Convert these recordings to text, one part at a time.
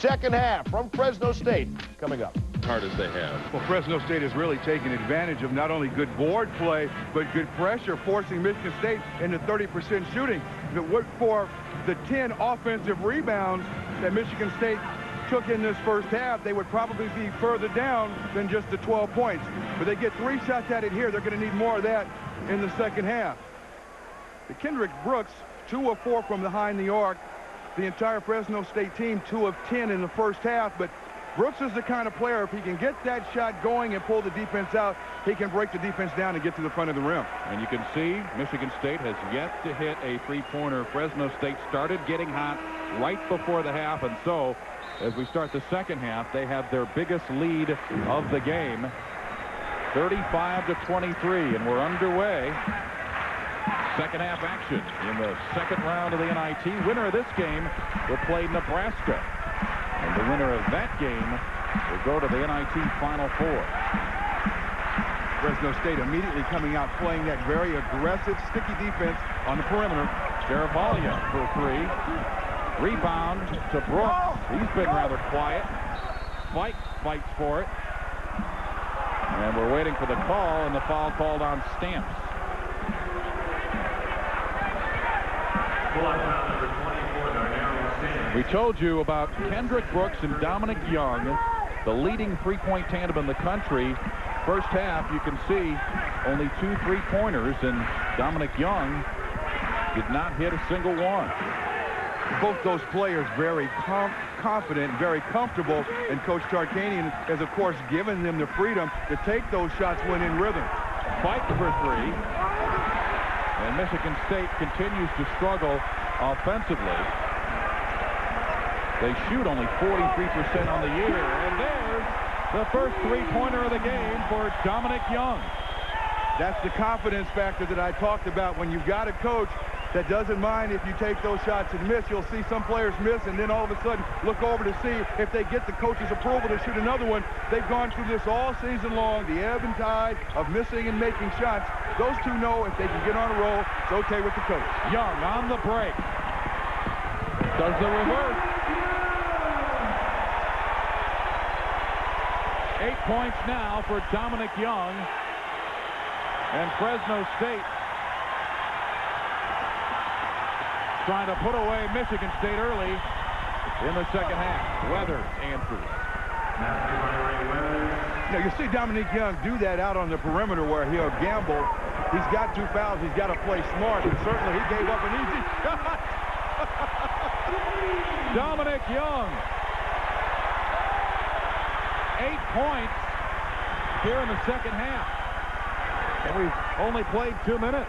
Second half from Fresno State coming up. Hard as they have. Well, Fresno State has really taken advantage of not only good board play, but good pressure, forcing Michigan State into 30% shooting. If it weren't for the 10 offensive rebounds that Michigan State took in this first half, they would probably be further down than just the 12 points. But they get 3 shots at it here. They're going to need more of that in the second half. The Kendrick Brooks, 2 of 4 from behind the arc. The entire Fresno State team, 2 of 10 in the first half. But Brooks is the kind of player, if he can get that shot going and pull the defense out, he can break the defense down and get to the front of the rim. And you can see Michigan State has yet to hit a three-pointer. Fresno State started getting hot right before the half, and so as we start the second half, they have their biggest lead of the game, 35-23, and we're underway. Second half action in the second round of the NIT. Winner of this game will play Nebraska. And the winner of that game will go to the NIT Final Four. Fresno State immediately coming out playing that very aggressive, sticky defense on the perimeter. Garavalia for 3. Rebound to Brooks. He's been rather quiet. Spike fights for it. And we're waiting for the call, and the foul called on Stamps. We told you about Kendrick Brooks and Dominic Young, the leading three-point tandem in the country. First half, you can see only 2 3-pointers, and Dominic Young did not hit a single one. Both those players very confident, very comfortable, and Coach Tarkanian has, of course, given them the freedom to take those shots when in rhythm. Fight for 3. And Michigan State continues to struggle offensively. They shoot only 43% on the year. And there's the first three-pointer of the game for Dominic Young. That's the confidence factor that I talked about. When you've got a coach that doesn't mind if you take those shots and miss, you'll see some players miss and then all of a sudden look over to see if they get the coach's approval to shoot another one. They've gone through this all season long, the ebb and tide of missing and making shots. Those two know if they can get on a roll, it's okay with the coach. Young on the break. Does the reverse. 8 points now for Dominic Young. And Fresno State trying to put away Michigan State early in the second half. Weathers answers. Now you see Dominic Young do that out on the perimeter where he'll gamble. He's got 2 fouls. He's got to play smart, and certainly he gave up an easy shot. Dominic Young. 8 points here in the second half. And we've only played 2 minutes.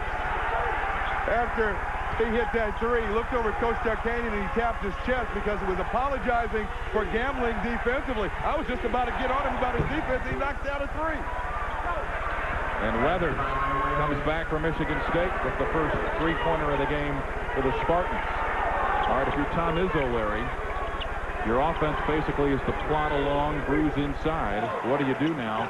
After he hit that 3, he looked over at Coach Tarkanian and he tapped his chest because he was apologizing for gambling defensively. I was just about to get on him about his defense. He knocked down a 3. And Weathers comes back for Michigan State with the first three-pointer of the game for the Spartans. All right, if you're Tom Izzo, Larry, your offense basically is to plod along, bruise inside. What do you do now,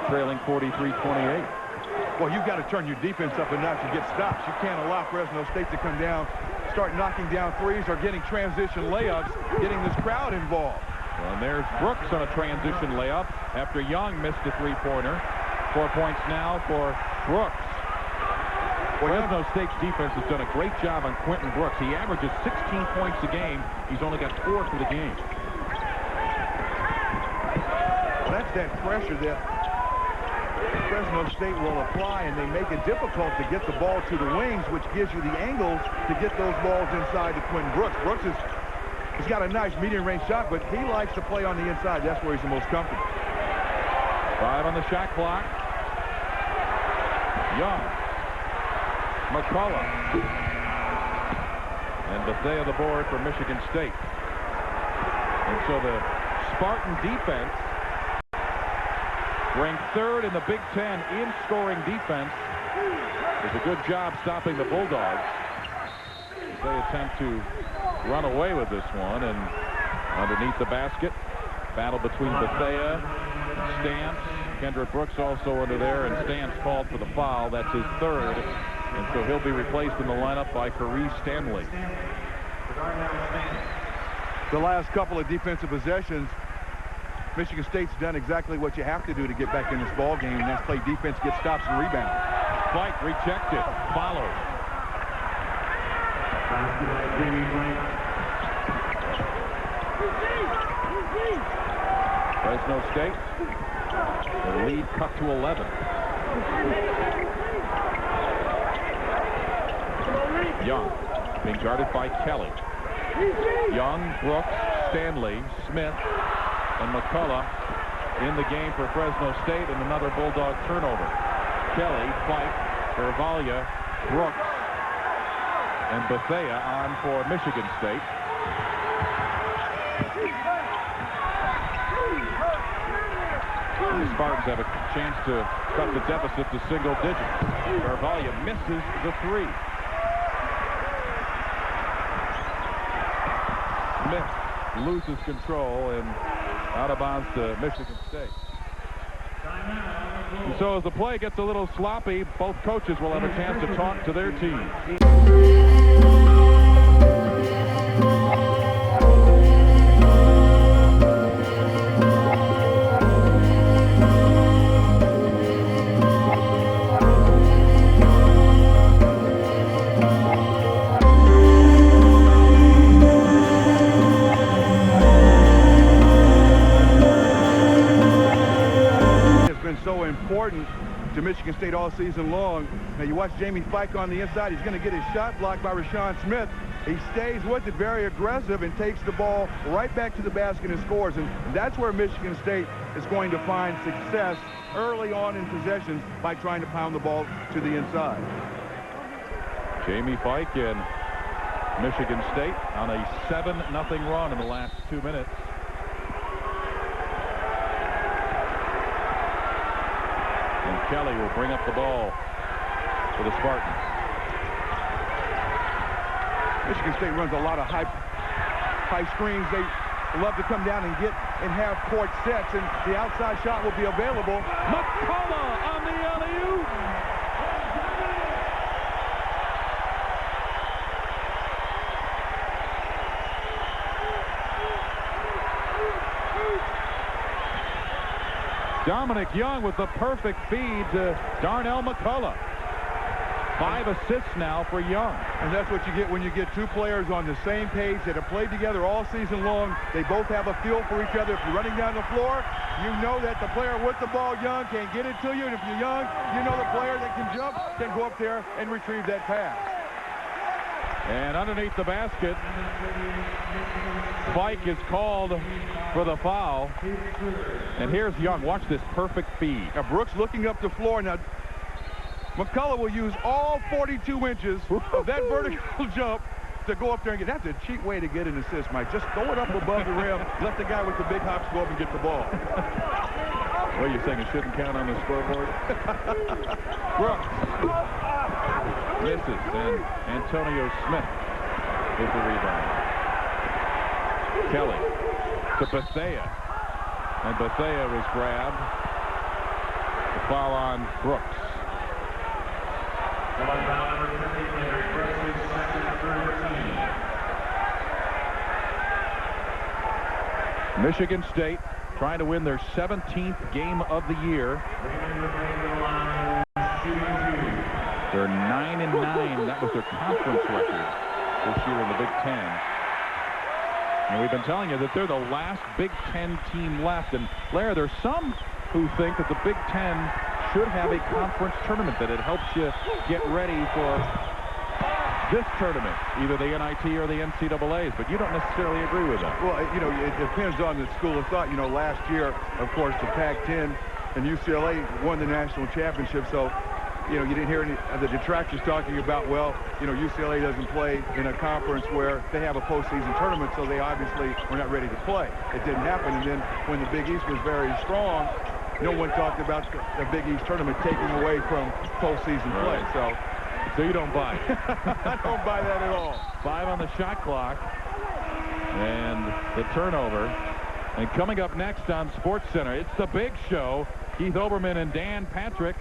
trailing 43-28? Well, you've got to turn your defense up a notch and get stops. You can't allow Fresno State to come down, start knocking down threes or getting transition layups, getting this crowd involved. Well, and there's Brooks on a transition layup after Young missed a three-pointer. 4 points now for Brooks. Fresno State's defense has done a great job on Quentin Brooks. He averages 16 points a game. He's only got 4 for the game. Well, that's that pressure that Fresno State will apply, and they make it difficult to get the ball to the wings, which gives you the angles to get those balls inside to Quentin Brooks. Brooks he's got a nice medium-range shot, but he likes to play on the inside. That's where he's the most comfortable. 5 on the shot clock. Young. McCullough. And Bethea the board for Michigan State. And so the Spartan defense, ranked 3rd in the Big Ten in scoring defense, does a good job stopping the Bulldogs as they attempt to run away with this one. And underneath the basket, battle between Bethea, Stamps, Kendrick Brooks also under there, and Stamps called for the foul. That's his 3rd, and so he'll be replaced in the lineup by Carice Stanley. The last couple of defensive possessions, Michigan State's done exactly what you have to do to get back in this ball game, and that's play defense, get stops and rebounds. Fike rejected. Follows. Fresno State. The lead cut to 11. Young being guarded by Kelly. Young, Brooks, Stanley, Smith, and McCullough in the game for Fresno State, and another Bulldog turnover. Kelly, Fike, Carvalho, Brooks, and Bethea on for Michigan State. The Spartans have a chance to cut the deficit to single digits. Carvalho misses the three. Smith loses control and out of bounds to Michigan State. And so as the play gets a little sloppy, both coaches will have a chance to talk to their teams. So important to Michigan State all season long. Now you watch Jamie Fike on the inside. He's going to get his shot blocked by Rashawn Smith. He stays with it, very aggressive, and takes the ball right back to the basket and scores. And that's where Michigan State is going to find success early on in possessions by trying to pound the ball to the inside. Jamie Fike and Michigan State on a 7-0 run in the last 2 minutes. Kelly will bring up the ball for the Spartans. Michigan State runs a lot of high screens. They love to come down and get and have court sets, and the outside shot will be available. McCullough on the alley-oop. Dominic Young with the perfect feed to Darnell McCullough. 5 assists now for Young. And that's what you get when you get two players on the same page that have played together all season long. They both have a feel for each other. If you're running down the floor, you know that the player with the ball, Young, can get it to you. And if you're Young, you know the player that can jump can go up there and retrieve that pass. And underneath the basket, Fike is called for the foul. And here's Young. Watch this perfect feed. Now Brooks looking up the floor. Now McCullough will use all 42 inches of that vertical jump to go up there and get. That's a cheap way to get an assist, Mike. Just throw it up above the rim. Let the guy with the big hops go up and get the ball. What are you saying? It shouldn't count on the scoreboard? Brooks misses, and Antonio Smith is the rebound. Kelly to Bethea, and Bethea was grabbed. The foul on Brooks. Michigan State trying to win their 17th game of the year. They're 9-9. That was their conference record this year in the Big Ten. And we've been telling you that they're the last Big Ten team left. And Blair, there's some who think that the Big Ten should have a conference tournament, that it helps you get ready for this tournament, either the NIT or the NCAAs, but you don't necessarily agree with that. Well, you know, it depends on the school of thought. You know, last year, of course, the Pac-10 and UCLA won the national championship, so, you know, you didn't hear any of the detractors talking about, well, you know, UCLA doesn't play in a conference where they have a postseason tournament, so they obviously were not ready to play. It didn't happen, and then when the Big East was very strong, no one talked about the Big East tournament taking away from postseason play. So you don't buy it. I don't buy that at all. 5 on the shot clock. And the turnover. And coming up next on SportsCenter, it's the big show. Keith Olbermann and Dan Patrick.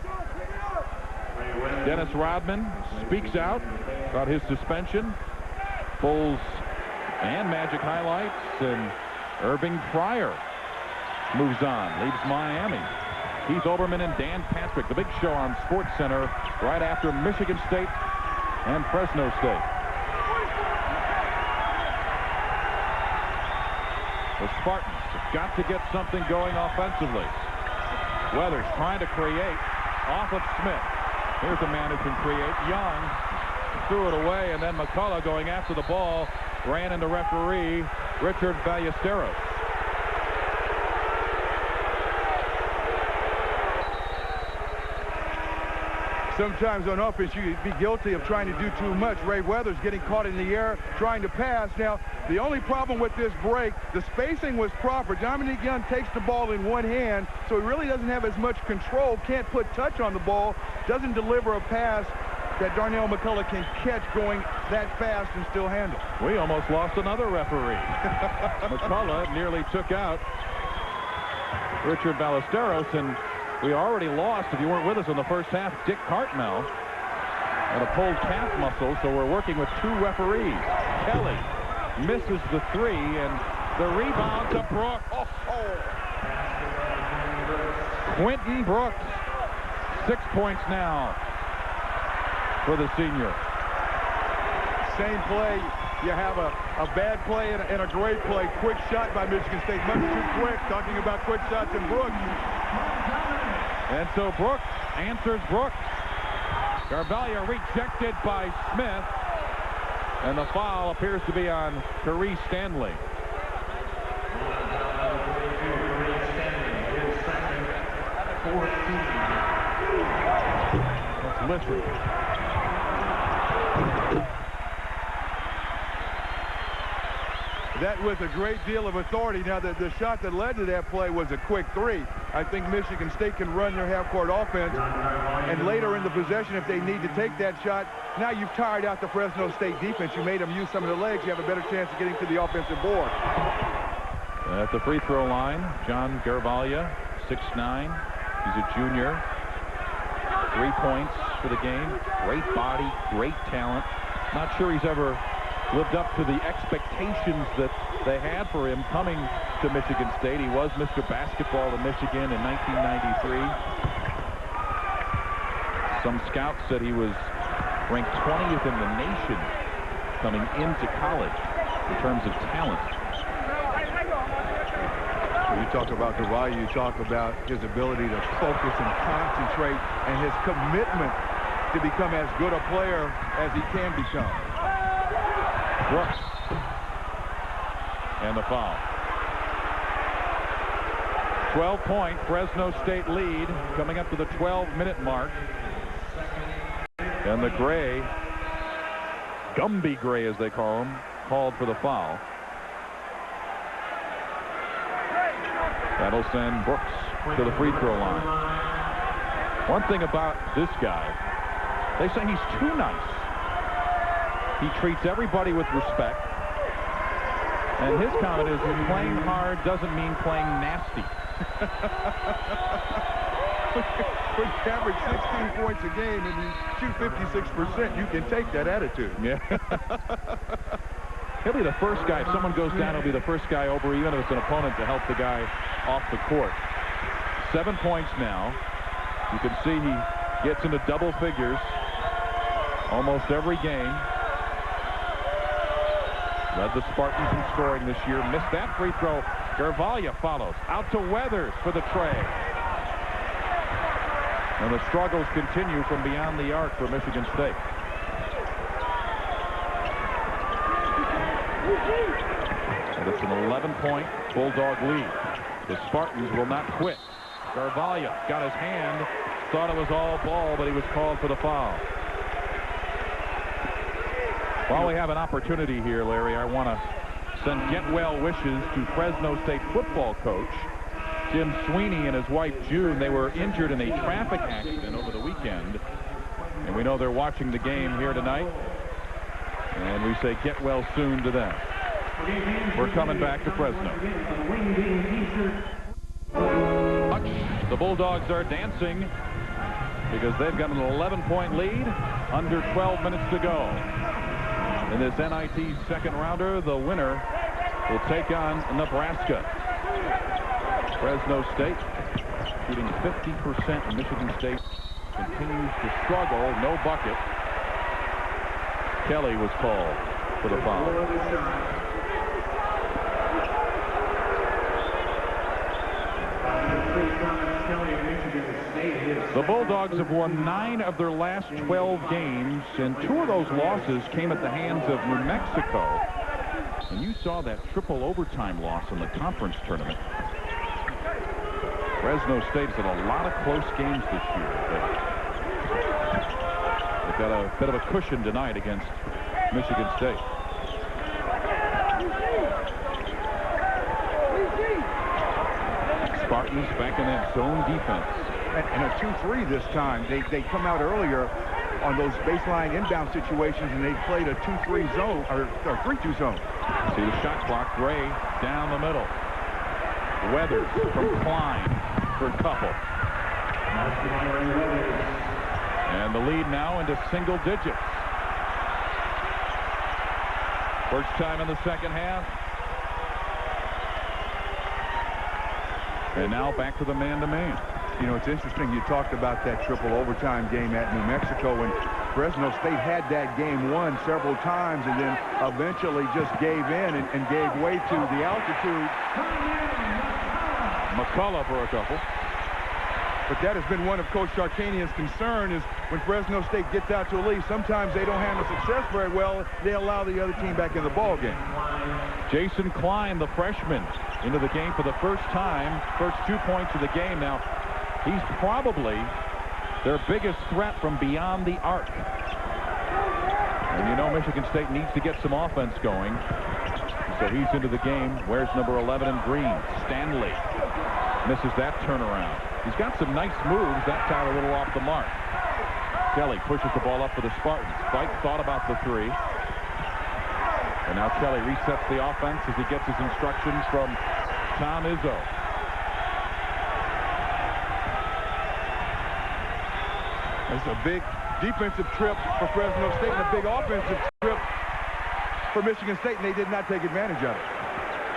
Dennis Rodman speaks out about his suspension. Bulls and Magic highlights, and Irving Pryor moves on, leaves Miami. Keith Olbermann and Dan Patrick, the big show on SportsCenter right after Michigan State and Fresno State. The Spartans have got to get something going offensively. Weathers trying to create off of Smith. Here's a man who can create. Young threw it away, and then McCullough, going after the ball, ran into referee Richard Ballesteros. Sometimes on offense you could be guilty of trying to do too much. Ray Weathers getting caught in the air trying to pass. Now, the only problem with this break, the spacing was proper. Dominique Young takes the ball in one hand, so he really doesn't have as much control, can't put touch on the ball, doesn't deliver a pass that Darnell McCullough can catch going that fast and still handle. We almost lost another referee. McCullough nearly took out Richard Ballesteros, and we already lost, if you weren't with us in the first half, Dick Cartmel had a pulled calf muscle, so we're working with two referees. Kelly misses the three, and the rebound to Brooks. Quentin Brooks, 6 points now for the senior. Same play. You have a bad play and a great play. Quick shot by Michigan State, much too quick. Talking about quick shots and Brooks. And so Brooks answers Brooks. Garvalia rejected by Smith. And the foul appears to be on Therese Stanley. Let's listen. That with a great deal of authority. Now, the shot that led to that play was a quick three. I think Michigan State can run their half-court offense, and later in the possession, if they need to take that shot, now you've tired out the Fresno State defense. You made them use some of the legs. You have a better chance of getting to the offensive board. At the free throw line, John Garvalia, 6'9". He's a junior. 3 points for the game. Great body, great talent. Not sure he's ever lived up to the expectations that they had for him coming to Michigan State. He was Mr. Basketball in Michigan in 1993. Some scouts said he was ranked 20th in the nation coming into college in terms of talent. When you talk about Garvalia, you talk about his ability to focus and concentrate and his commitment to become as good a player as he can become. Brooks. And the foul. 12-point Fresno State lead coming up to the 12-minute mark. And the Gray, Gumby Gray as they call him, called for the foul. That'll send Brooks to the free throw line. One thing about this guy, they say he's too nice. He treats everybody with respect. And his comment is playing hard doesn't mean playing nasty. When you average 16 points a game and you shoot 56%, you can take that attitude. Yeah. He'll be the first guy. If someone goes down, he'll be the first guy over, even if it's an opponent, to help the guy off the court. 7 points now. You can see he gets into double figures almost every game. Led the Spartans in scoring this year. Missed that free throw. Garvalia follows. Out to Weathers for the tray. And the struggles continue from beyond the arc for Michigan State. And it's an 11-point Bulldog lead. The Spartans will not quit. Garvalia got his hand. Thought it was all ball, but he was called for the foul. While we have an opportunity here, Larry, I want to send get well wishes to Fresno State football coach Jim Sweeney and his wife June. They were injured in a traffic accident over the weekend, and we know they're watching the game here tonight, and we say get well soon to them. We're coming back to Fresno. The Bulldogs are dancing because they've got an 11-point lead, under 12 minutes to go. In this NIT second rounder, the winner will take on Nebraska. Fresno State shooting 50%. Michigan State continues to struggle. No bucket. Kelly was called for the foul. The Bulldogs have won 9 of their last 12 games, and 2 of those losses came at the hands of New Mexico. And you saw that triple overtime loss in the conference tournament. Fresno State's had a lot of close games this year, but they've got a bit of a cushion tonight against Michigan State. Spartans back in that zone defense. And a 2-3 this time. They come out earlier on those baseline inbound situations, and they played a 2-3 zone or 3-2 zone. See the shot clock. Gray down the middle. Weathers from Klein for a couple. And the lead now into single digits. First time in the second half. And now back to the man-to-man. You know, it's interesting you talked about that triple overtime game at New Mexico, when Fresno State had that game won several times and then eventually just gave in and gave way to the altitude. McCullough for a couple. But that has been one of Coach Chartanian's concern, is when Fresno State gets out to a lead, sometimes they don't handle success very well. They allow the other team back in the ball game. Jason Klein, the freshman, into the game for the first time. First 2 points of the game. Now, he's probably their biggest threat from beyond the arc. And you know Michigan State needs to get some offense going. So he's into the game. Where's number 11 in green? Stanley misses that turnaround. He's got some nice moves. That time a little off the mark. Kelly pushes the ball up for the Spartans. Spike thought about the 3. And now Kelly resets the offense as he gets his instructions from Tom Izzo. It's a big defensive trip for Fresno State and a big offensive trip for Michigan State, and they did not take advantage of it.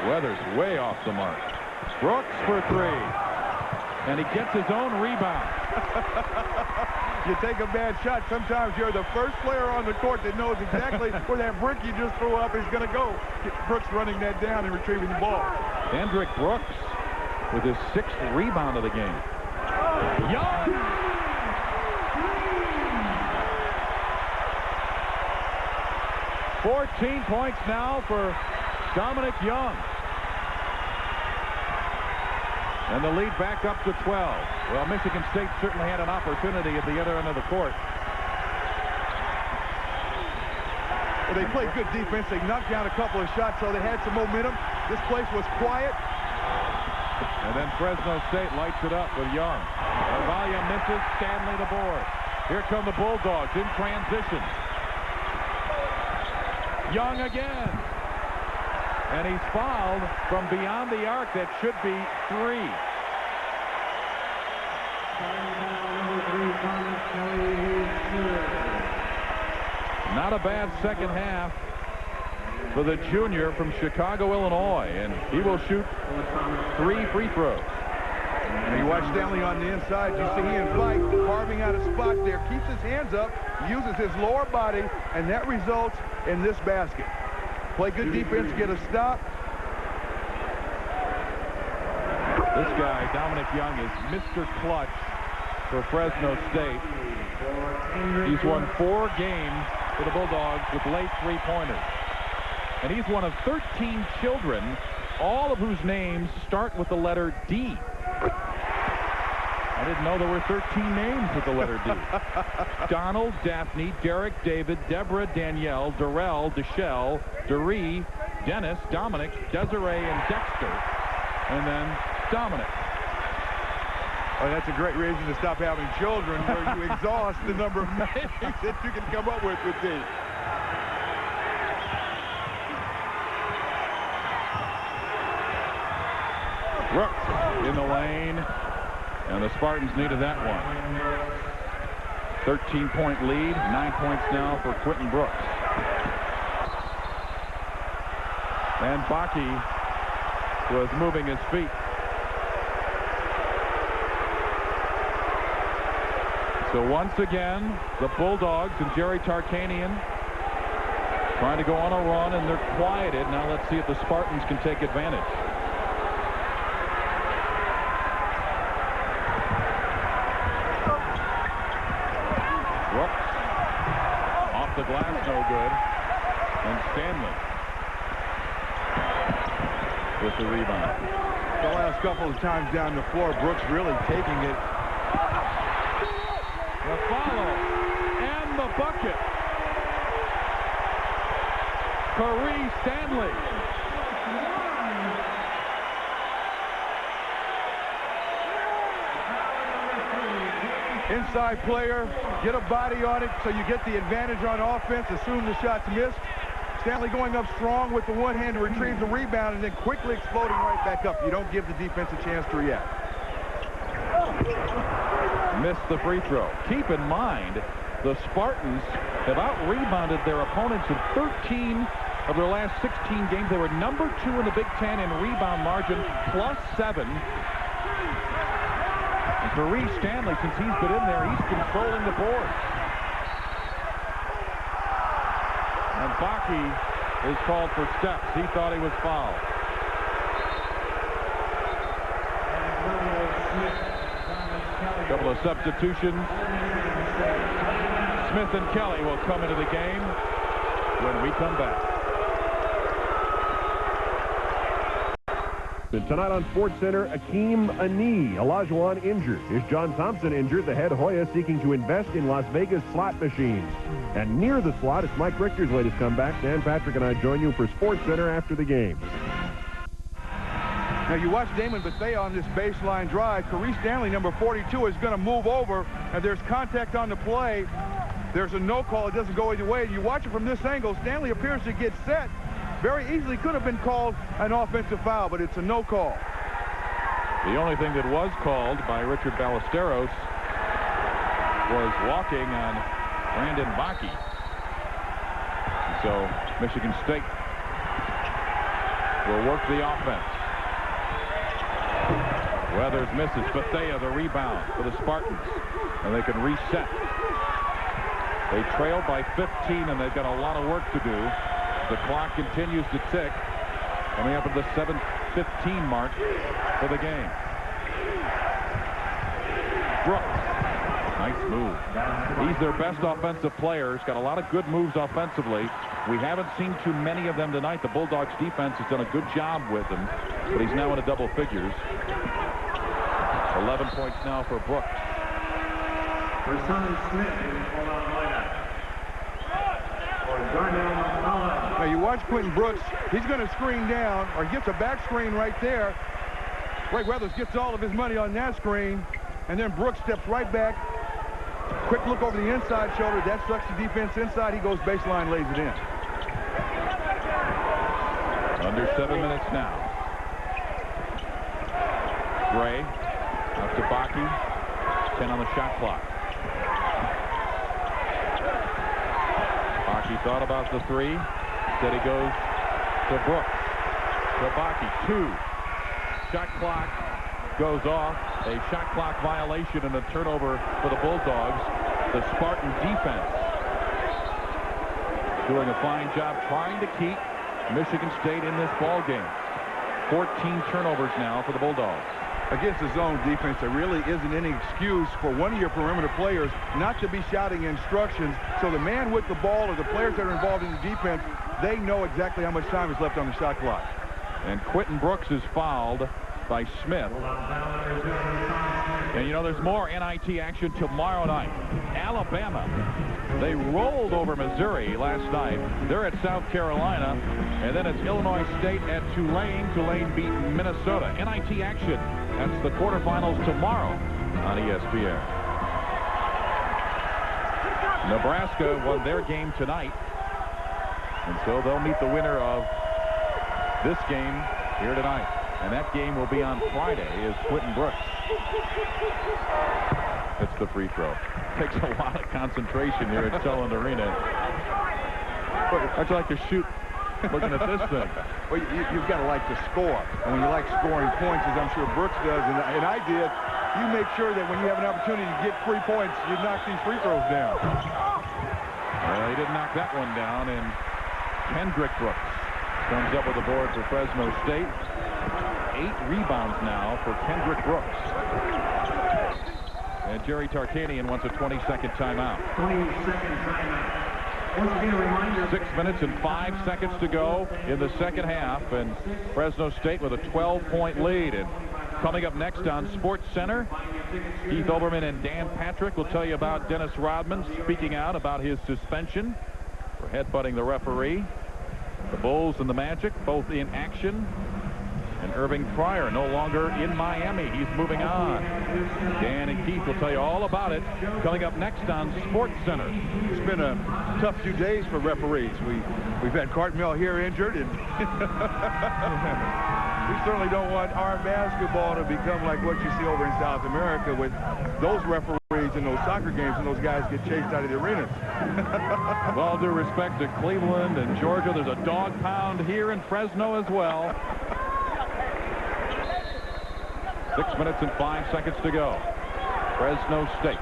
Weathers way off the mark. Brooks for 3. And he gets his own rebound. You take a bad shot, sometimes you're the first player on the court that knows exactly where that brick you just threw up is going to go. Brooks running that down and retrieving the ball. Hendrick Brooks with his 6th rebound of the game. Young! $14 points now for Dominic Young. And the lead back up to 12. Well, Michigan State certainly had an opportunity at the other end of the court. Well, they played good defense. They knocked down a couple of shots, so they had some momentum. This place was quiet. And then Fresno State lights it up with Young. Carvalho misses. Stanley the board. Here come the Bulldogs in transition. Young again. And he's fouled from beyond the arc. That should be 3. Not a bad second half for the junior from Chicago, Illinois. And he will shoot 3 free throws. And you watch Stanley on the inside. You see him fight, carving out a spot there. Keeps his hands up, uses his lower body, and that results in this basket. Play good defense, get a stop. This guy, Dominic Young, is Mr. Clutch for Fresno State. He's won 4 games for the Bulldogs with late 3-pointers. And he's one of 13 children, all of whose names start with the letter D. I didn't know there were 13 names with the letter D. Donald, Daphne, Derek, David, Deborah, Danielle, Darrell, Deshelle, Doree, Dennis, Dominic, Desiree, and Dexter. And then Dominic. Oh, that's a great reason to stop having children, where you exhaust the number of names that you can come up with D. Brooks in the lane. And the Spartans needed that one. 13-point lead. 9 points now for Quentin Brooks. And Baki was moving his feet. So once again, the Bulldogs and Jerry Tarkanian trying to go on a run, and they're quieted. Now let's see if the Spartans can take advantage. Brooks off the glass, no good. And Stanley with the rebound. The last couple of times down the floor, Brooks really taking it. The follow and the bucket. Curry Stanley. Inside player, get a body on it so you get the advantage on offense, assume the shot's missed. Stanley going up strong with the one hand to retrieve the rebound and then quickly exploding right back up. You don't give the defense a chance to react. Missed the free throw. Keep in mind, the Spartans have out-rebounded their opponents in 13 of their last 16 games. They were number 2 in the Big Ten in rebound margin, +7. And for Reece Stanley, since he's been in there, he's controlling the boards. And Baki is called for steps. He thought he was fouled. A couple of substitutions. Smith and Kelly will come into the game when we come back. And tonight on SportsCenter, Akeem Ani, Olajuwon injured. Is John Thompson injured? The head Hoya seeking to invest in Las Vegas slot machines. And near the slot, it's Mike Richter's latest comeback. Dan Patrick and I join you for SportsCenter after the game. Now you watch Damon Bethea on this baseline drive. Curry Stanley, number 42, is going to move over, and there's contact on the play. There's a no call. It doesn't go either way. You watch it from this angle. Stanley appears to get set. Very easily could have been called an offensive foul, but it's a no call. The only thing that was called by Richard Ballesteros was walking on Brandon Baki. So Michigan State will work the offense. Weathers misses. Bethea the rebound for the Spartans, and they can reset. They trail by 15, and they've got a lot of work to do. The clock continues to tick, coming up at the 7:15 mark for the game. Brooks, nice move. He's their best offensive player. He's got a lot of good moves offensively. We haven't seen too many of them tonight. The Bulldogs defense has done a good job with him, but he's now in a double figures. 11 points now for Brooks. Now you watch Quentin Brooks. He's going to screen down, or gets a back screen right there. Greg Weathers gets all of his money on that screen, and then Brooks steps right back. Quick look over the inside shoulder. That sucks the defense inside. He goes baseline, lays it in. Under 7 minutes now. Gray out to Baki. 10 on the shot clock. Baki thought about the 3. Instead he goes to Brooks. To Baki. 2. Shot clock goes off. A shot clock violation and a turnover for the Bulldogs. The Spartan defense doing a fine job trying to keep Michigan State in this ball game. 14 turnovers now for the Bulldogs. Against the zone defense, there really isn't any excuse for one of your perimeter players not to be shouting instructions. So the man with the ball or the players that are involved in the defense, they know exactly how much time is left on the shot clock. And Quentin Brooks is fouled by Smith. And you know, there's more NIT action tomorrow night. Alabama, they rolled over Missouri last night. They're at South Carolina, and then it's Illinois State at Tulane. Tulane beat Minnesota. NIT action. That's the quarterfinals tomorrow on ESPN. Nebraska won their game tonight, and so they'll meet the winner of this game here tonight. And that game will be on Friday is Quentin Brooks. It's the free throw. Takes a lot of concentration here at Selland Arena. I'd like to shoot looking at this thing. Well, you've got to like to score. And when you like scoring points, as I'm sure Brooks does, and I did, you make sure that when you have an opportunity to get 3 points, you knock these free throws down. Well, he didn't knock that one down, and Kendrick Brooks comes up with the board for Fresno State. 8 rebounds now for Kendrick Brooks. And Jerry Tarkanian wants a 20-second timeout. 20-second timeout. Once again, a reminder. 6 minutes and 5 seconds to go in the second half, and Fresno State with a 12-point lead. And coming up next on Sports Center, Keith Olbermann and Dan Patrick will tell you about Dennis Rodman speaking out about his suspension for headbutting the referee. The Bulls and the Magic both in action. And Irving Pryor no longer in Miami. He's moving on. Dan and Keith will tell you all about it coming up next on Sports Center. It's been a tough few days for referees. We've had Cartmel here injured, and we certainly don't want our basketball to become like what you see over in South America with those referees in those soccer games and those guys get chased out of the arenas. With all due respect to Cleveland and Georgia, there's a dog pound here in Fresno as well. 6 minutes and 5 seconds to go. Fresno State.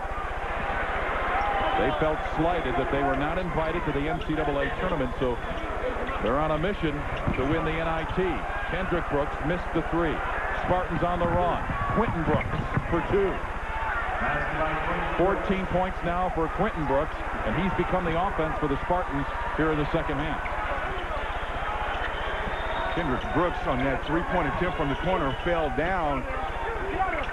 They felt slighted that they were not invited to the NCAA tournament, so they're on a mission to win the NIT. Kendrick Brooks missed the 3. Spartans on the run. Quentin Brooks for 2. 14 points now for Quentin Brooks, and he's become the offense for the Spartans here in the second half. Kendrick Brooks on that 3-point attempt from the corner fell down.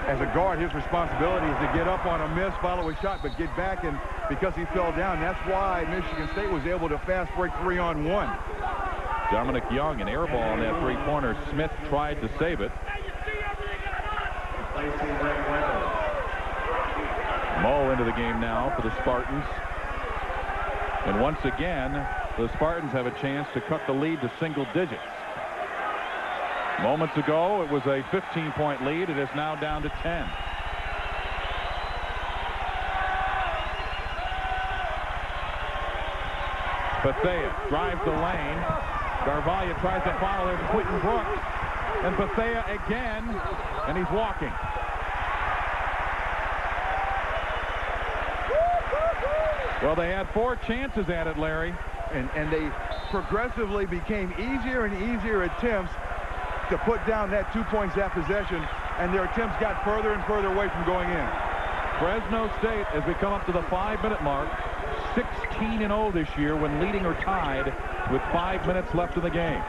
As a guard, his responsibility is to get up on a miss, follow a shot, but get back, and because he fell down, that's why Michigan State was able to fast break 3-on-1. Dominic Young, an air ball on that 3-pointer. Smith tried to save it. Mo into the game now for the Spartans. And once again, the Spartans have a chance to cut the lead to single digits. Moments ago, it was a 15-point lead. It is now down to 10. Bethea drives the lane. Garvalia tries to follow. There's Quentin Brooks. And Bethea again, and he's walking. Well, they had 4 chances at it, Larry. And they progressively became easier and easier attempts to put down that 2 points at possession, and their attempts got further and further away from going in. Fresno State, as we come up to the 5-minute mark, 16-0 this year when leading or tied with 5 minutes left in the game.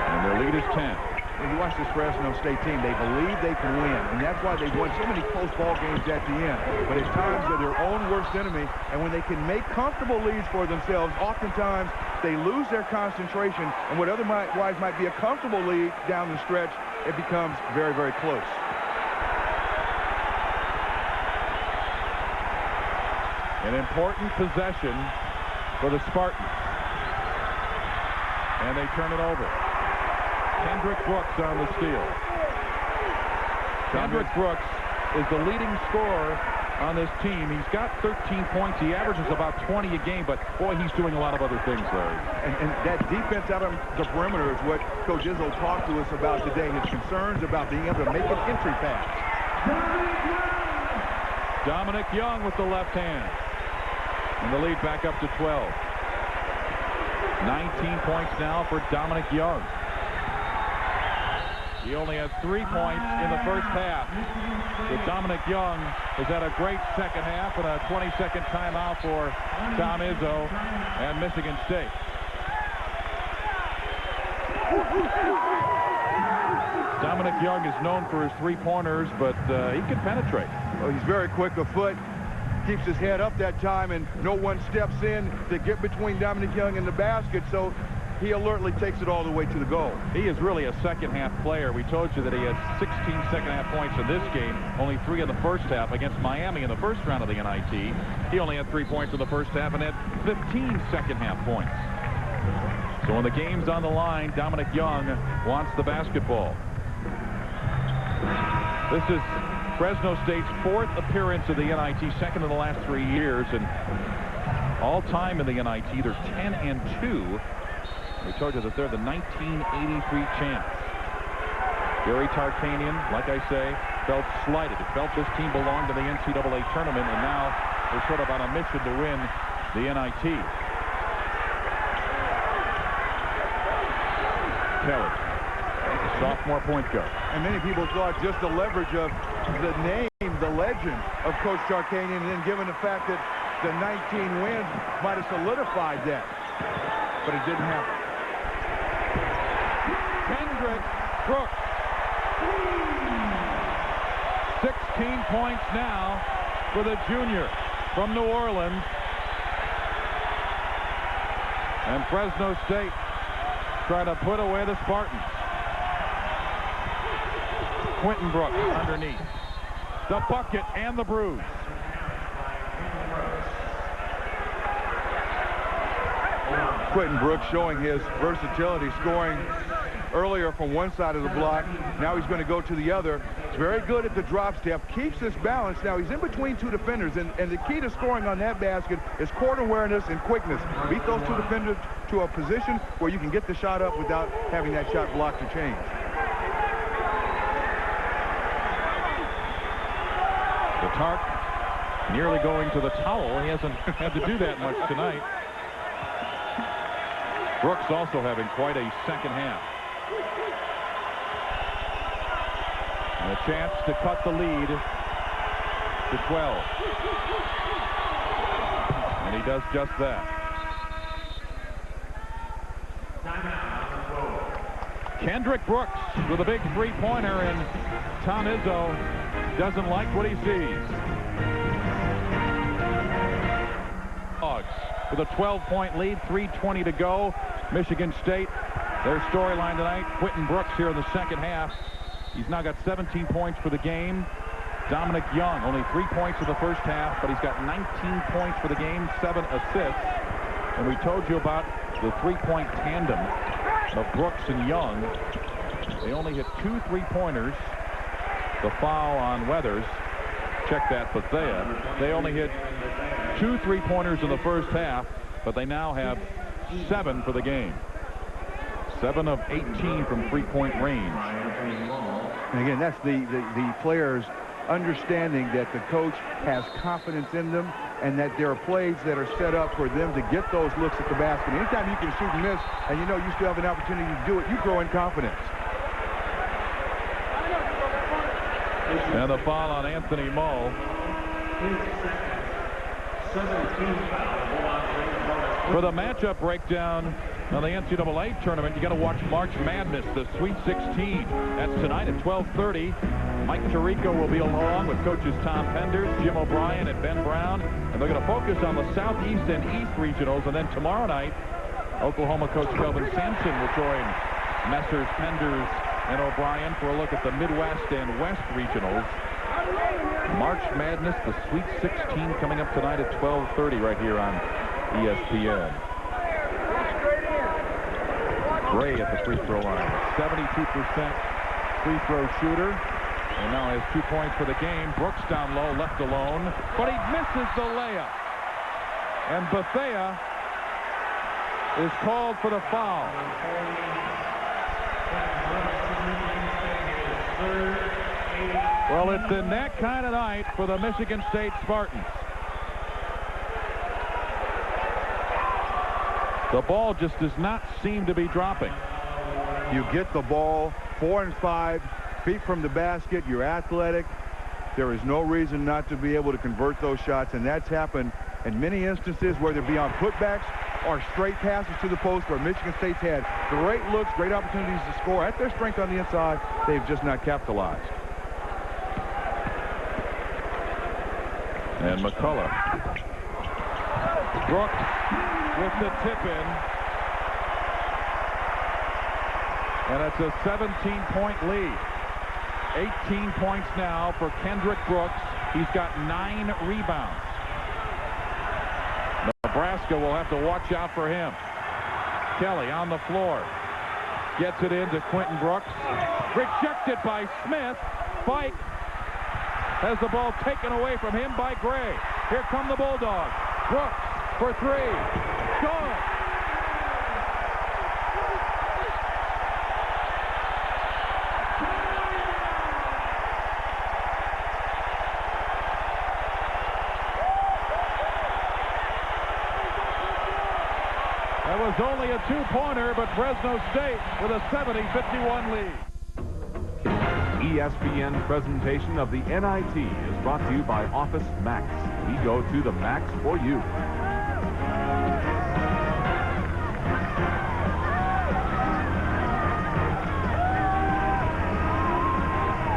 And their lead is 10. When you watch this Fresno State team, they believe they can win, and that's why they've won so many close ball games at the end. But at times, they're their own worst enemy, and when they can make comfortable leads for themselves, oftentimes they lose their concentration, and what otherwise might be a comfortable lead down the stretch, it becomes very, very close. An important possession for the Spartans. And they turn it over. Kendrick Brooks on the steal. Kendrick Brooks is the leading scorer on this team. He's got 13 points. He averages about 20 a game, but boy, he's doing a lot of other things, Larry. And that defense out on the perimeter is what Coach Izzo talked to us about today. His concerns about being able to make an entry pass. Dominic Young with the left hand. And the lead back up to 12. 19 points now for Dominic Young. He only has 3 points in the first half. So Dominic Young has had a great second half and a 20-second timeout for Tom Izzo and Michigan State. Dominic Young is known for his 3-pointers, but he can penetrate. Well, he's very quick of foot. Keeps his head up that time, and no one steps in to get between Dominic Young and the basket, so he alertly takes it all the way to the goal. He is really a second-half player. We told you that he had 16 second-half points in this game, only 3 in the first half against Miami in the first round of the NIT. He only had 3 points in the first half and had 15 second-half points. So when the game's on the line, Dominic Young wants the basketball. This is Fresno State's 4th appearance of the NIT, second in the last 3 years, and all time in the NIT. They're 10-2. We told you that they're the 1983 champs. Gary Tarkanian, like I say, felt slighted. It felt this team belonged to the NCAA tournament, and now they're sort of on a mission to win the NIT. Kelly, sophomore point guard. And many people thought just the leverage of the name, the legend of Coach Tarkanian, and then given the fact that the 19 wins might have solidified that. But it didn't happen. Kendrick Brooks. 16 points now for the junior from New Orleans. And Fresno State trying to put away the Spartans. Quentin Brooks underneath. The bucket and the bruise. Quentin Brooks showing his versatility, scoring earlier from one side of the block. Now he's going to go to the other. He's very good at the drop step, keeps his balance. Now he's in between two defenders, and the key to scoring on that basket is court awareness and quickness. Beat those two defenders to a position where you can get the shot up without having that shot blocked to change. The Tark nearly going to the towel. He hasn't had to do that much tonight. Brooks also having quite a second half. And a chance to cut the lead to 12. And he does just that. Kendrick Brooks with a big three-pointer, and Tom Izzo doesn't like what he sees. Hogs with a 12-point lead, 3:20 to go. Michigan State, their storyline tonight, Quentin Brooks here in the second half. He's now got 17 points for the game. Dominic Young, only 3 points in the first half, but he's got 19 points for the game, 7 assists. And we told you about the three-point tandem of Brooks and Young. They only hit 2 3-pointers. The foul on Weathers. Check that, Bethea. They only hit 2 3-pointers in the first half, but they now have 7 for the game. 7 of 18 from three-point range. And again, that's the players understanding that the coach has confidence in them, and that there are plays that are set up for them to get those looks at the basket. Anytime you can shoot and miss, and you know you still have an opportunity to do it, you grow in confidence. And the foul on Anthony Moe. For the matchup breakdown on the NCAA tournament, you got to watch March Madness, the Sweet 16. That's tonight at 12:30. Mike Tirico will be along with coaches Tom Penders, Jim O'Brien, and Ben Brown. And they're going to focus on the Southeast and East regionals. And then tomorrow night, Oklahoma coach Kelvin Sampson will join Messrs. Penders and O'Brien for a look at the Midwest and West regionals. March Madness, the Sweet 16, coming up tonight at 12:30 right here on ESPN. Gray at the free throw line, 72% free throw shooter, and now has 2 points for the game. Brooks down low, left alone, but he misses the layup. And Bethea is called for the foul. Well, it's in that kind of night for the Michigan State Spartans. The ball just does not seem to be dropping. You get the ball 4 and 5 feet from the basket. You're athletic. There is no reason not to be able to convert those shots, and that's happened in many instances, whether it be on putbacks or straight passes to the post, where Michigan State's had great looks, great opportunities to score at their strength on the inside. They've just not capitalized. And McCullough. Brooks with the tip in. And it's a 17-point lead. 18 points now for Kendrick Brooks. He's got 9 rebounds. Nebraska will have to watch out for him. Kelly on the floor. Gets it into Quentin Brooks. Rejected by Smith. Fight. Has the ball taken away from him by Gray. Here come the Bulldogs. Brooks for three. Good. That was only a two-pointer, but Fresno State with a 70-51 lead. ESPN presentation of the NIT is brought to you by Office Max. We go to the max for you.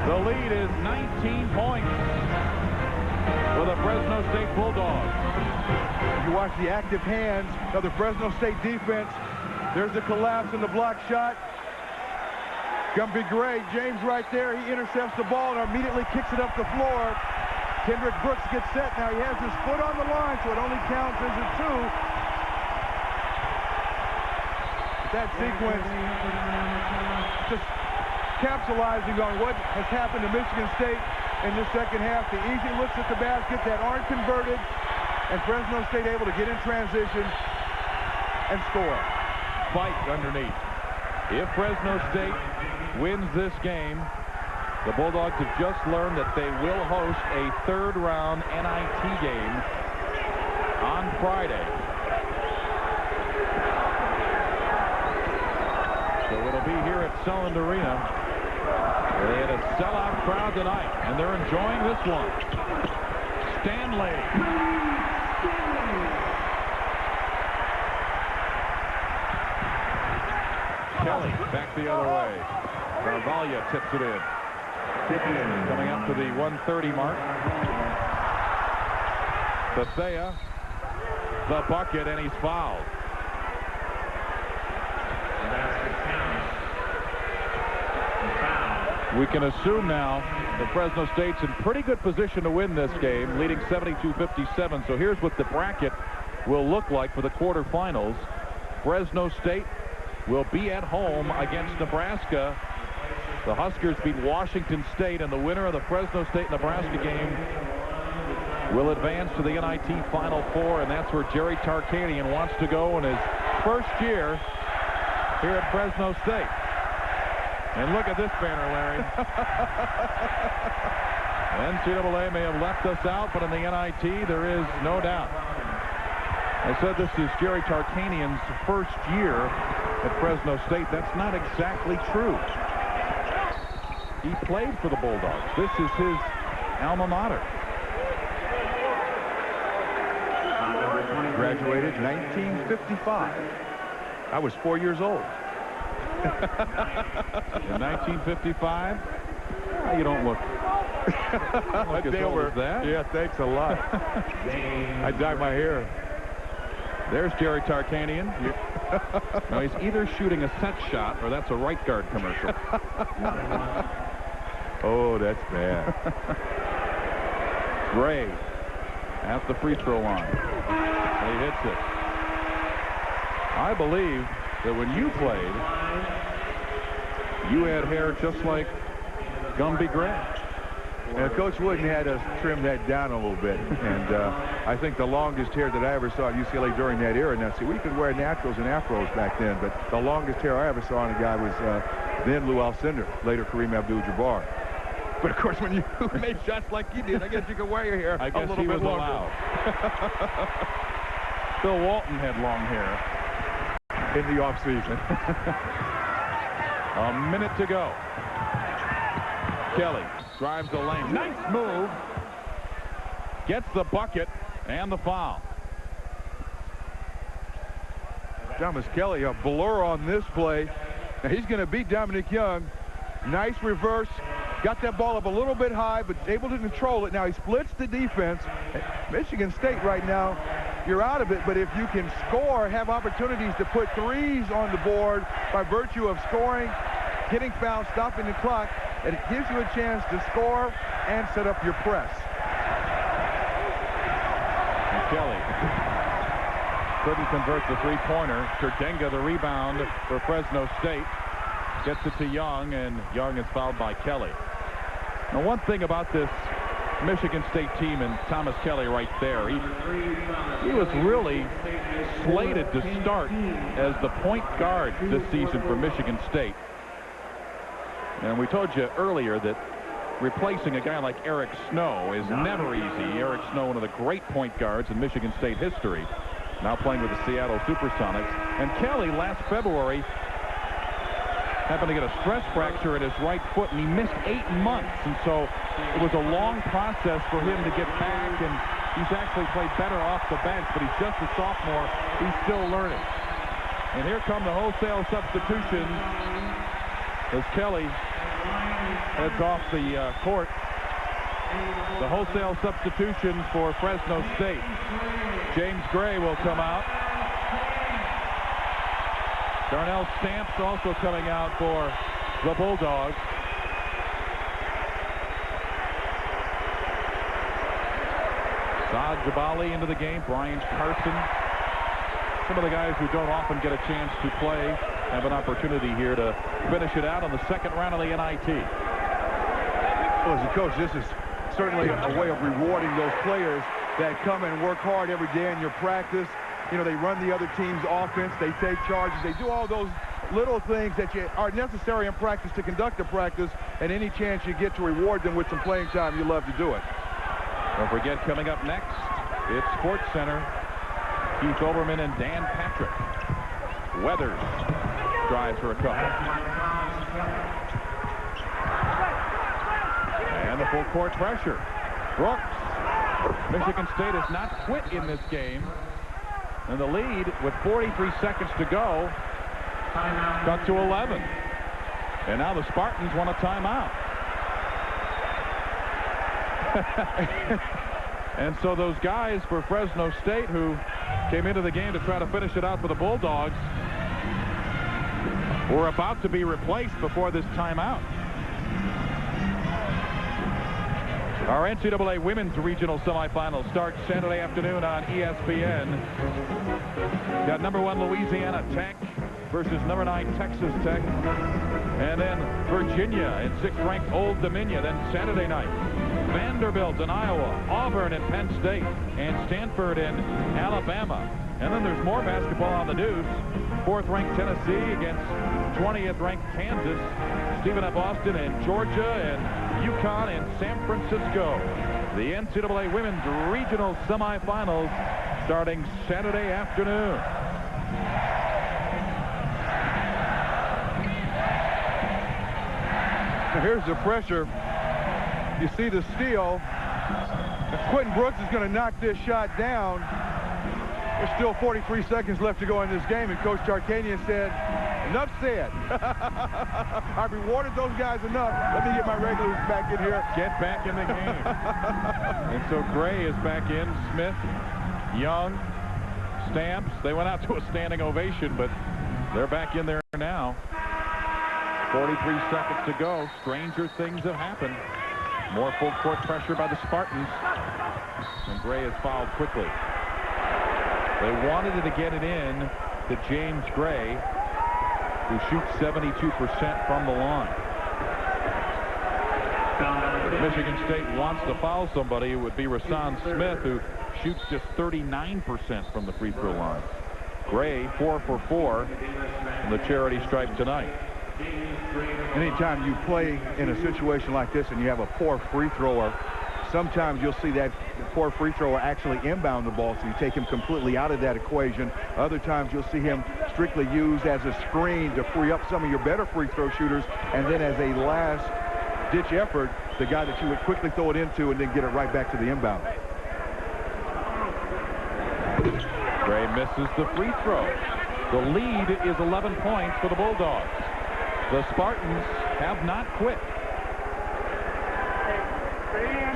The lead is 19 points for the Fresno State Bulldogs. You watch the active hands of the Fresno State defense. There's the collapse and the block shot. Gumby Gray, James right there. He intercepts the ball and immediately kicks it up the floor. Kendrick Brooks gets set. Now he has his foot on the line, so it only counts as a two. That sequence just capitalizing on what has happened to Michigan State in the second half. The easy looks at the basket that aren't converted, and Fresno State able to get in transition and score. Fight underneath. If Fresno State wins this game, the Bulldogs have just learned that they will host a third-round NIT game on Friday. So it'll be here at Selland Arena. They had a sellout crowd tonight, and they're enjoying this one. Stanley. Kelly back the other way. Carvalho tips it in. Coming up to the 1:30 mark. Bethea, the bucket, and he's fouled. We can assume now that Fresno State's in pretty good position to win this game, leading 72-57. So here's what the bracket will look like for the quarterfinals. Fresno State will be at home against Nebraska. The Huskers beat Washington State, and the winner of the Fresno State-Nebraska game will advance to the NIT Final Four, and that's where Jerry Tarkanian wants to go in his first year here at Fresno State. And look at this banner, Larry. NCAA may have left us out, but in the NIT, there is no doubt. I said this is Jerry Tarkanian's first year at Fresno State. That's not exactly true. He played for the Bulldogs. This is his alma mater. Graduated 1955. I was 4 years old. In 1955, you don't look as old as that. Yeah, thanks a lot. I dyed my hair. There's Jerry Tarkanian. Now he's either shooting a set shot or that's a right guard commercial. Oh, that's bad. Gray at the free throw line. And he hits it. I believe that when you played, you had hair just like Gumby Gray. And Coach Wooden had us trim that down a little bit. And I think the longest hair that I ever saw at UCLA during that era, now see, we could wear naturals and afros back then, but the longest hair I ever saw on a guy was then Lou Alcindor, later Kareem Abdul-Jabbar. But of course, when you made shots like you did, I guess you could wear your hair I guess a little he bit was longer. allowed. Bill Walton had long hair. In the offseason. A minute to go. Kelly drives the lane. Nice move. Gets the bucket and the foul. Thomas Kelly, a blur on this play. Now he's going to beat Dominic Young. Nice reverse. Got that ball up a little bit high, but able to control it. Now he splits the defense. Michigan State right now, you're out of it, but if you can score, have opportunities to put threes on the board by virtue of scoring, getting fouled, stopping the clock, it gives you a chance to score and set up your press. And Kelly couldn't convert the three-pointer. Terdenga the rebound for Fresno State. Gets it to Young, and Young is fouled by Kelly. Now, one thing about this Michigan State team and Thomas Kelly right there. He was really slated to start as the point guard this season for Michigan State. And we told you earlier that replacing a guy like Eric Snow is never easy. Eric Snow, one of the great point guards in Michigan State history, now playing with the Seattle Supersonics. And Kelly last February happened to get a stress fracture in his right foot, and he missed 8 months. And so it was a long process for him to get back, and he's actually played better off the bench, but he's just a sophomore. He's still learning. And here come the wholesale substitutions as Kelly heads off the court. The wholesale substitutions for Fresno State. James Gray will come out. Darnell Stamps also coming out for the Bulldogs. Saad Jabali into the game. Brian Carson. Some of the guys who don't often get a chance to play have an opportunity here to finish it out on the second round of the NIT. Well, as a coach, this is certainly a way of rewarding those players that come and work hard every day in your practice. You know, they run the other team's offense, they take charges, they do all those little things that are necessary in practice to conduct a practice, and any chance you get to reward them with some playing time, you love to do it. Don't forget, coming up next, it's Sports Center. Keith Olbermann and Dan Patrick. Weathers drives for a couple. And the full court pressure. Brooks. Michigan State has not quit in this game. And the lead with 43 seconds to go got to 11. And now the Spartans want a timeout. And so those guys for Fresno State who came into the game to try to finish it out for the Bulldogs were about to be replaced before this timeout. Our NCAA Women's Regional Semifinals start Saturday afternoon on ESPN. Got #1 Louisiana Tech versus #9 Texas Tech. And then Virginia and 6th-ranked Old Dominion. Then Saturday night, Vanderbilt in Iowa, Auburn and Penn State, and Stanford and Alabama. And then there's more basketball on the news. 4th-ranked Tennessee against 20th-ranked Kansas. Stephen F. Austin and Georgia, and UConn and San Francisco. The NCAA Women's Regional Semifinals starting Saturday afternoon. Now here's the pressure. You see the steal. Quentin Brooks is going to knock this shot down. There's still 43 seconds left to go in this game, and Coach Tarkanian said, enough said. I've rewarded those guys enough. Let me get my regulars back in here. Get back in the game. And so Gray is back in. Smith, Young, Stamps. They went out to a standing ovation, but they're back in there now. 43 seconds to go. Stranger things have happened. More full court pressure by the Spartans. And Gray is fouled quickly. They wanted to get it in to James Gray, who shoots 72% from the line. If Michigan State wants to foul somebody, it would be Rasan Smith, who shoots just 39% from the free throw line. Gray, 4 for 4 in the charity stripe tonight. Anytime you play in a situation like this and you have a poor free thrower, sometimes you'll see that poor free thrower actually inbound the ball, so you take him completely out of that equation. Other times you'll see him strictly used as a screen to free up some of your better free throw shooters, and then as a last-ditch effort, the guy that you would quickly throw it into and then get it right back to the inbound. Gray misses the free throw. The lead is 11 points for the Bulldogs. The Spartans have not quit.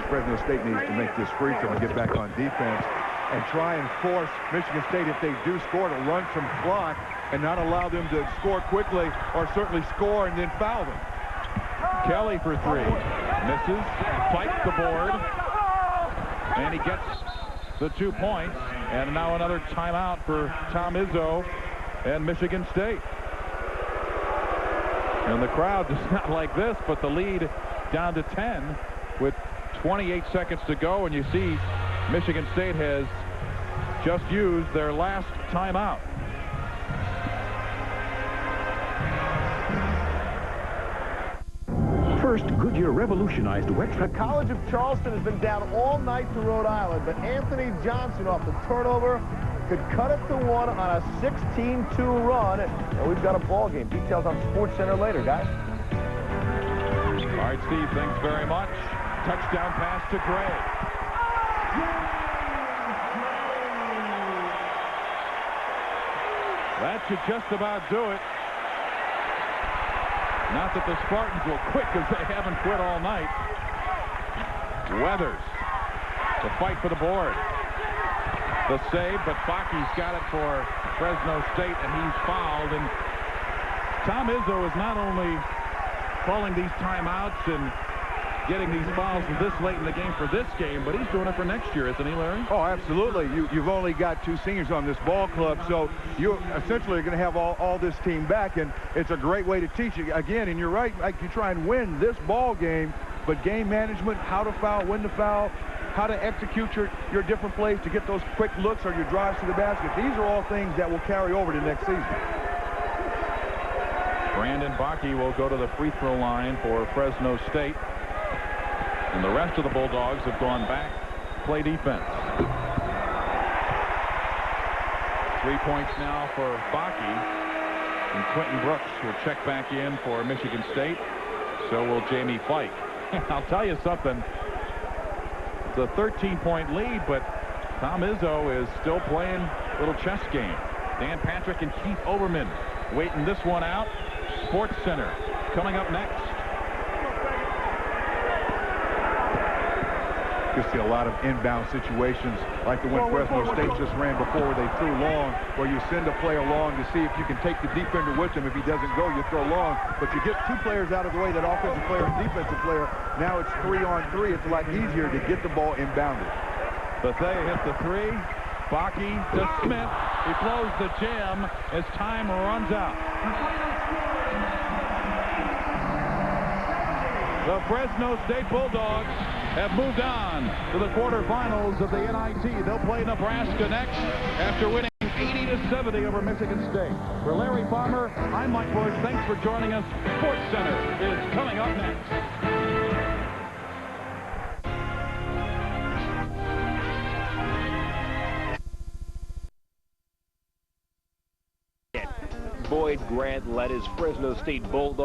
Fresno State needs to make this free throw and get back on defense and try and force Michigan State, if they do score, to run some clock and not allow them to score quickly, or certainly score and then foul them. Kelly for 3. Misses, fights the board, and he gets the 2 points. And now another timeout for Tom Izzo and Michigan State. And the crowd does not like this, but the lead down to 10 with 28 seconds to go, and you see Michigan State has just used their last timeout. First, Goodyear revolutionized wet The College of Charleston has been down all night to Rhode Island, but Anthony Johnson off the turnover could cut it to 1 on a 16-2 run. And we've got a ball game. Details on SportsCenter later, guys. All right, Steve, thanks very much. Touchdown pass to Gray. That should just about do it. Not that the Spartans will quit, because they haven't quit all night. Weathers, the fight for the board. The save, but Baki's got it for Fresno State, and he's fouled. And Tom Izzo is not only calling these timeouts and getting these fouls this late in the game for this game, but he's doing it for next year, isn't he, Larry? Oh, absolutely. You've only got 2 seniors on this ball club, so you essentially are going to have all this team back, and it's a great way to teach you. Again, and you're right, like you try and win this ball game, but game management, how to foul, when to foul, how to execute your different plays to get those quick looks or your drives to the basket. These are all things that will carry over to next season. Brandon Baki will go to the free throw line for Fresno State. And the rest of the Bulldogs have gone back, play defense. 3 points now for Baki. And Quentin Brooks will check back in for Michigan State. So will Jamie Fike. I'll tell you something. It's a 13-point lead, but Tom Izzo is still playing a little chess game. Dan Patrick and Keith Overman waiting this one out. SportsCenter coming up next. You see a lot of inbound situations like the one Fresno State just ran before they threw long, where you send a player long to see if you can take the defender with him. If he doesn't go, you throw long. But you get 2 players out of the way, that offensive player and defensive player. Now it's 3-on-3. It's a lot easier to get the ball inbounded. Bethea hit the 3. Baki to Smith. He blows the jam as time runs out. The Fresno State Bulldogs have moved on to the quarterfinals of the NIT. They'll play Nebraska next after winning 80-70 over Michigan State. For Larry Farmer, I'm Mike Bush. Thanks for joining us. SportsCenter is coming up next. Boyd Grant led his Fresno State Bulldogs